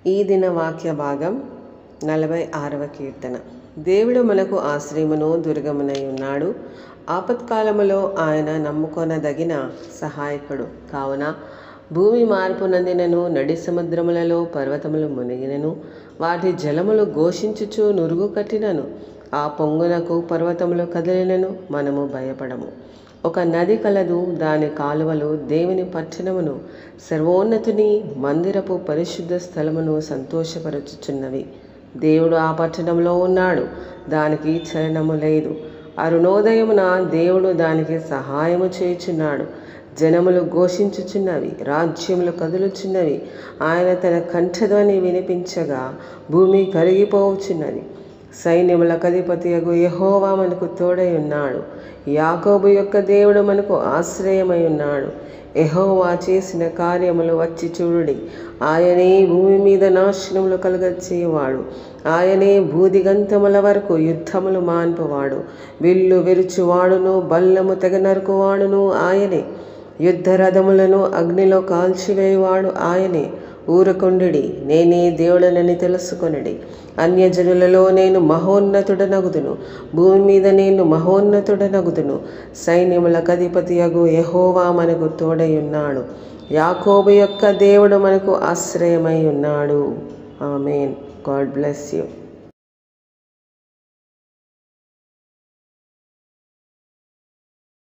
ఈ దిన వాక్య భాగం 46వ కీర్తన. దేవుడు మనకు ఆశ్రయమును దుర్గమునై ఉన్నాడు. ఆపత్కాలములో ఆయన నమ్ముకొనదగిన సహాయకుడు. కావున భూమి మార్పు నందినను, నడి సముద్రములలో పర్వతములు మునిగినను, వాటి జలములు ఘోషించుచు నురుగు కట్టినను, ఆ పొంగునకు పర్వతములు కదిలినను మనము భయపడము. ఒక నది కలదు, దాని కాలువలు దేవుని పట్టణమును, సర్వోన్నతుని మందిరపు పరిశుద్ధ స్థలమును సంతోషపరచుచున్నవి. దేవుడు ఆ పట్టణంలో ఉన్నాడు, దానికి చలనము లేదు. అరుణోదయమున దేవుడు దానికి సహాయము చేయుచున్నాడు. జనములు ఘోషించుచున్నవి, రాజ్యములు కదులుచున్నవి. ఆయన తన కంఠధ్వని వినిపించగా భూమి కరిగిపోవచ్చున్నది. సైన్యములకు అధిపతియగు యెహోవా మనకు తోడై ఉన్నాడు. యాకోబు యొక్క దేవుడు మనకు ఆశ్రయమై ఉన్నాడు. యెహోవా చేసిన కార్యములు వచ్చి చూడుడి. ఆయనే భూమి మీద నాశనములు కలుగచేయువాడు. ఆయనే భూదిగంతముల వరకు యుద్ధములు మాన్పువాడు. విల్లు విరుచువాడును, బల్లము తెగ నరుకువాడును ఆయనే. యుద్ధ రథములను అగ్నిలో కాల్చివేయువాడు ఆయనే. ఊరకొండుడి, నేనే దేవుడనని తెలుసుకొనుడి. అన్యజనులలో నేను మహోన్నతుడనగుదును, భూమి మీద నేను మహోన్నతుడనగుదును. సైన్యములకు అధిపతియగు యెహోవా మనకు తోడై ఉన్నాడు. యాకోబు యొక్క దేవుడు మనకు ఆశ్రయమై ఉన్నాడు. ఆమేన్. God bless you.